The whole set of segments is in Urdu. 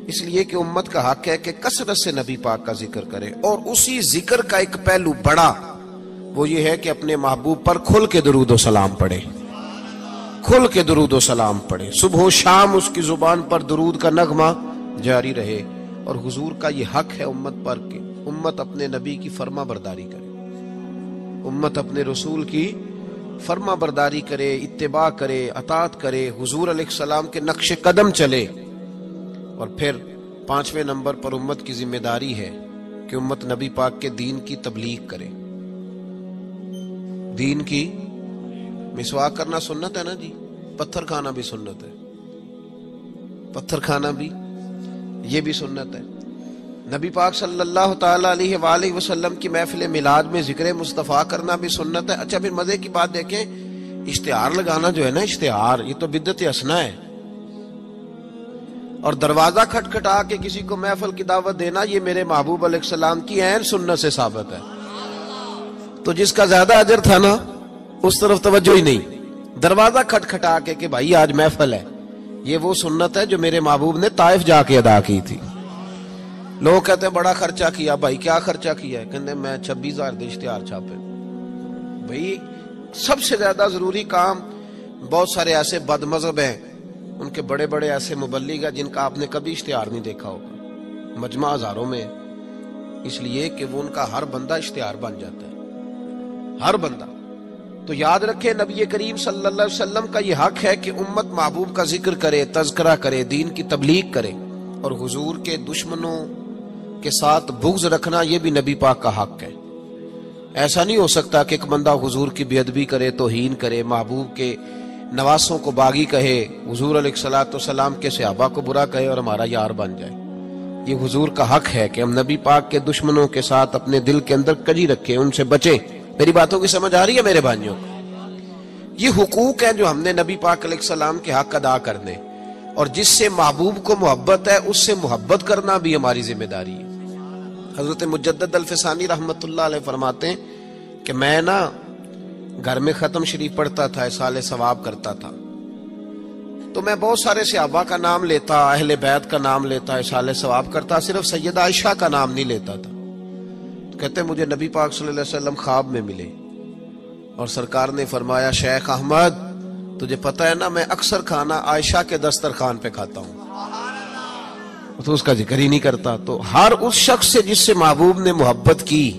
اس لیے کہ امت کا حق ہے کہ کثرت سے نبی پاک کا ذکر کرے، اور اسی ذکر کا ایک پہلو بڑا وہ یہ ہے کہ اپنے محبوب پر کھل کے درود و سلام پڑھے، کھل کے درود و سلام پڑھے، صبح و شام اس کی زبان پر درود کا نغمہ جاری رہے۔ اور حضور کا یہ حق ہے امت پر کہ امت اپنے نبی کی فرما برداری کرے، امت اپنے رسول کی فرما برداری کرے، اتباع کرے، اطاعت کرے، حضور علیہ السلام کے نقش قدم چلے۔ اور پھر 5ویں نمبر پر امت کی ذمہ داری ہے کہ امت نبی پاک کے دین کی تبلیغ کرے۔ دین کی مسواک کرنا سنت ہے نا جی، پتھر کھانا بھی سنت ہے، پتھر کھانا بھی یہ بھی سنت ہے۔ نبی پاک صلی اللہ تعالی علیہ وآلہ وسلم کی محفل میلاد میں ذکر مصطفیٰ کرنا بھی سنت ہے۔ اچھا پھر مزے کی بات دیکھیں، اشتہار لگانا جو ہے نا، اشتہار یہ تو بدعت حسنہ ہے، اور دروازہ کھٹکھٹا کے کسی کو محفل کی دعوت دینا یہ میرے محبوب علیہ السلام کی عین سنت سے ثابت ہے۔ تو جس کا زیادہ اجر تھا نا اس طرف توجہ ہی نہیں، دروازہ کھٹکھٹا کے کہ بھائی آج محفل ہے، یہ وہ سنت ہے جو میرے محبوب نے طائف جا کے ادا کی تھی۔ لوگ کہتے ہیں بڑا خرچہ کیا، بھائی کیا خرچہ کیا ہے؟ کہتے ہیں میں 26,000 دے اشتہار چھاپے۔ بھائی سب سے زیادہ ضروری کام، بہت سارے ایسے بد مذہب ہیں، ان کے بڑے بڑے ایسے مبلغ ہیں جن کا آپ نے کبھی اشتہار نہیں دیکھا ہوگا، مجمع ہزاروں میں، اس لیے کہ وہ ان کا ہر بندہ اشتہار بن جاتا ہے، ہر بندہ۔ تو یاد رکھے نبی کریم صلی اللہ علیہ وسلم کا یہ حق ہے کہ امت محبوب کا ذکر کرے، تذکرہ کرے، دین کی تبلیغ کرے، اور حضور کے دشمنوں کے ساتھ بغض رکھنا یہ بھی نبی پاک کا حق ہے۔ ایسا نہیں ہو سکتا کہ ایک بندہ حضور کی بے ادبی کرے، توہین کرے، محبوب کے نواسوں کو باغی کہے، حضور علیہ الصلوۃ والسلام کے صحابہ کو برا کہے اور ہمارا یار بن جائے۔ یہ حضور کا حق ہے کہ ہم نبی پاک کے دشمنوں کے ساتھ اپنے دل کے اندر کجی رکھیں، ان سے بچیں۔ میری باتوں کی سمجھ آ رہی ہے میرے بھائیوں؟ یہ حقوق ہیں جو ہم نے نبی پاک علیہ السلام کے حق ادا کرنے، اور جس سے محبوب کو محبت ہے اس سے محبت کرنا بھی ہماری ذمہ داری ہے۔ حضرت مجدد الفسانی رحمت اللہ علیہ فرماتے ہیں کہ میں نا گھر میں ختم شریف پڑھتا تھا، اصالہ ثواب کرتا تھا، تو میں بہت سارے صحابہ کا نام لیتا، اہل بیت کا نام لیتا، اصالہ ثواب کرتا، صرف سیدہ عائشہ کا نام نہیں لیتا تھا۔ کہتے مجھے نبی پاک صلی اللہ علیہ وسلم خواب میں ملے اور سرکار نے فرمایا شیخ احمد تجھے پتہ ہے نا میں اکثر کھانا عائشہ کے دسترخوان پہ کھاتا ہوں، تو اس کا ذکر ہی نہیں کرتا۔ تو ہر اس شخص سے جس سے محبوب نے محبت کی،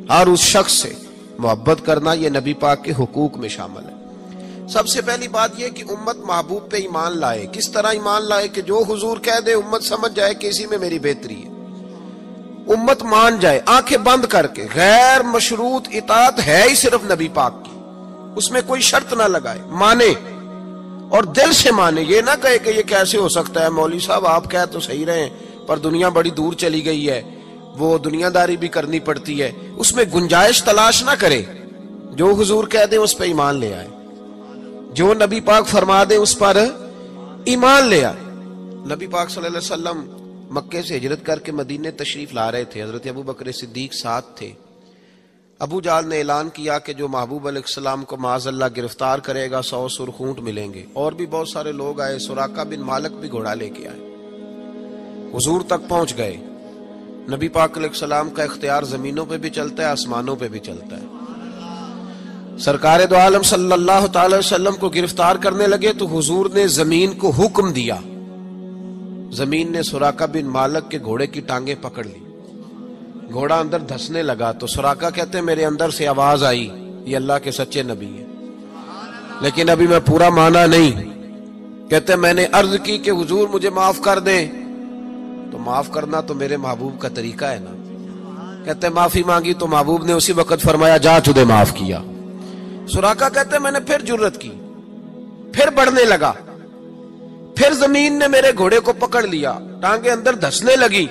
ہر اس شخص سے محبت کرنا یہ نبی پاک کے حقوق میں شامل ہے۔ سب سے پہلی بات یہ کہ امت محبوب پہ ایمان لائے۔ کس طرح ایمان لائے؟ کہ جو حضور کہہ دے امت سمجھ جائے کہ اسی میں میری بہتری ہے، امت مان جائے آنکھیں بند کر کے۔ غیر مشروط اطاعت ہے ہی صرف نبی پاک کی، اس میں کوئی شرط نہ لگائے، مانے اور دل سے مانے۔ یہ نہ کہے کہ یہ کیسے ہو سکتا ہے مولوی صاحب آپ کہہ تو صحیح رہے پر دنیا بڑی دور چلی گئی ہے، وہ دنیا داری بھی کرنی پڑتی ہے، اس میں گنجائش تلاش نہ کرے۔ جو حضور کہہ دے اس پہ ایمان لے آئے، جو نبی پاک فرما دے اس پر ایمان لے آئے۔ نبی پاک صلی اللہ علیہ وسلم مکے سے ہجرت کر کے مدینے تشریف لا رہے تھے، حضرت ابو بکر صدیق ساتھ تھے۔ ابو جہل نے اعلان کیا کہ جو محبوب علیہ السلام کو معاذ اللہ گرفتار کرے گا 100 سرخ اونٹ ملیں گے۔ اور بھی بہت سارے لوگ آئے، سراقہ بن مالک بھی گھوڑا لے کے آئے، حضور تک پہنچ گئے۔ نبی پاک علیہ السلام کا اختیار زمینوں پہ بھی چلتا ہے، آسمانوں پہ بھی چلتا ہے۔ سرکار دو عالم صلی اللہ تعالی وسلم کو گرفتار کرنے لگے تو حضور نے زمین کو حکم دیا، زمین نے سراقہ بن مالک کے گھوڑے کی ٹانگیں پکڑ لی، گھوڑا اندر دھسنے لگا تو سراقہ کہتے ہیں میرے اندر سے آواز آئی یہ اللہ کے سچے نبی ہیں، لیکن ابھی میں پورا مانا نہیں۔ کہتے ہیں میں نے عرض کی کہ حضور مجھے معاف کر دیں، تو معاف کرنا تو میرے محبوب کا طریقہ ہے نا۔ کہتے ہیں معافی مانگی تو محبوب نے اسی وقت فرمایا جا تجھے معاف کیا۔ سراقہ کہتے ہیں میں نے پھر جرت کی، پھر بڑھنے لگا، پھر زمین نے میرے گھوڑے کو پکڑ لیا، ٹانگیں اندر دھسنے لگی۔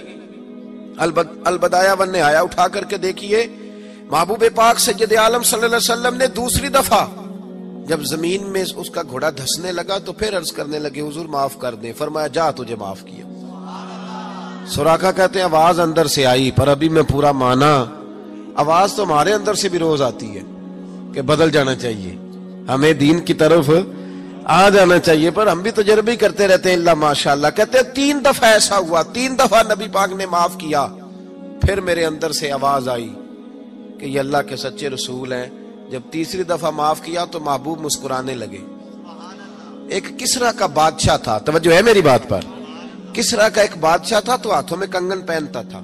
البدایہ ون نہایا اٹھا کر کے دیکھیے محبوب پاک سید عالم صلی اللہ علیہ وسلم نے دوسری دفعہ جب زمین میں اس کا گھوڑا دھسنے لگا تو پھر عرض کرنے لگے حضور معاف کر دیں، فرمایا جا تجھے معاف کیا۔ سراقہ کہتے ہیں آواز اندر سے آئی پر ابھی میں پورا مانا۔ آواز تو ہمارے اندر سے بھی روز آتی ہے کہ بدل جانا چاہیے، ہمیں دین کی طرف آ جانا چاہیے، پر ہم بھی تجربے کرتے رہتے ہیں اللہ ماشاءاللہ. کہتے ہیں 3 دفعہ ایسا ہوا، 3 دفعہ نبی پاک نے معاف کیا. پھر میرے اندر سے آواز آئی کہ یہ اللہ کے سچے رسول ہیں. جب تیسری دفعہ معاف کیا تو محبوب مسکرانے لگے. ایک کسرا کا بادشاہ تھا، توجہ ہے میری بات پر. کسرا کا ایک بادشاہ تھا تو ہاتھوں میں کنگن پہنتا تھا،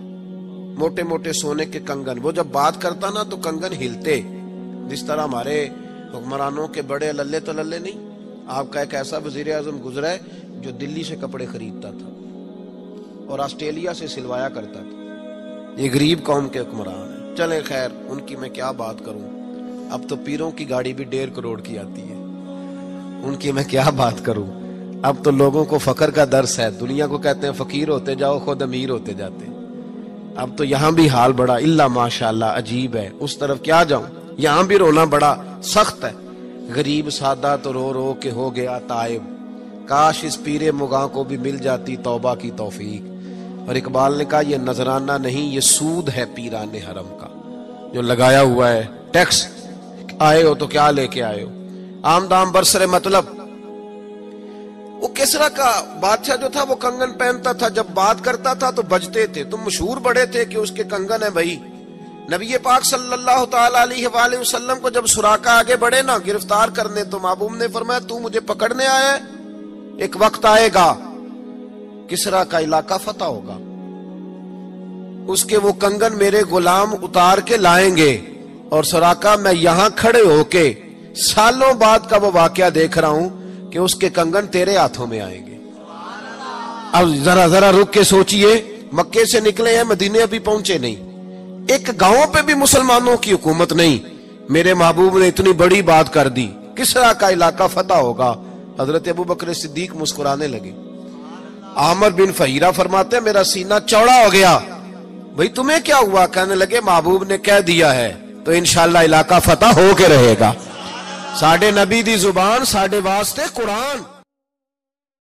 موٹے موٹے سونے کے کنگن. وہ جب بات کرتا نا تو کنگن ہلتے، جس طرح ہمارے حکمرانوں کے بڑے للے تو للے نہیں. آپ کا ایک ایسا وزیر اعظم گزرا ہے جو دلی سے کپڑے خریدتا تھا اور آسٹریلیا سے سلوایا کرتا تھا. یہ غریب قوم کے حکمران ہیں. چلیں خیر، ان کی میں کیا بات کروں. اب تو پیروں کی گاڑی بھی 1.5 کروڑ کی آتی ہے، ان کی میں کیا بات کروں. اب تو لوگوں کو فقر کا درس ہے. دنیا کو کہتے ہیں فقیر ہوتے جاؤ، خود امیر ہوتے جاتے. اب تو یہاں بھی حال بڑا اللہ ماشاءاللہ عجیب ہے. اس طرف کیا جاؤں، یہاں بھی رونا بڑا سخت ہے. غریب سادہ تو رو رو کے ہو گیا تائب، کاش اس پیر مغاں کو بھی مل جاتی توبہ کی توفیق. اور اقبال نے کہا یہ نذرانہ نہیں، یہ سود ہے پیران حرم کا جو لگایا ہوا ہے ٹیکس. آئے ہو تو کیا لے کے آئے ہو، آمدام برسر مطلب. وہ کسرا کا بادشاہ جو تھا وہ کنگن پہنتا تھا، جب بات کرتا تھا تو بجتے تھے. تم مشہور بڑے تھے کہ اس کے کنگن ہیں بھائی. نبی پاک صلی اللہ تعالی علیہ وآلہ وسلم کو جب سراقہ آگے بڑھے نا گرفتار کرنے، تو محبوب نے فرمایا تو مجھے پکڑنے آیا ہے، ایک وقت آئے گا کسرا کا علاقہ فتح ہوگا، اس کے وہ کنگن میرے غلام اتار کے لائیں گے، اور سراقہ میں یہاں کھڑے ہو کے سالوں بعد کا وہ واقعہ دیکھ رہا ہوں کہ اس کے کنگن تیرے ہاتھوں میں آئیں گے. اب ذرا رک کے سوچئے، مکے سے نکلے ہیں، مدینے ابھی پہنچے نہیں، ایک گاؤں پہ بھی مسلمانوں کی حکومت نہیں. میرے محبوب نے اتنی بڑی بات کر دی، کسرا کا علاقہ فتح ہوگا. حضرت ابوبکر صدیق مسکرانے لگے. عامر بن فہیرہ فرماتے ہیں میرا سینہ چوڑا ہو گیا. بھئی تمہیں کیا ہوا؟ کہنے لگے محبوب نے کہہ دیا ہے تو انشاءاللہ علاقہ فتح ہو کے رہے گا. ساڈے نبی دی زبان، ساڈے واسطے قرآن.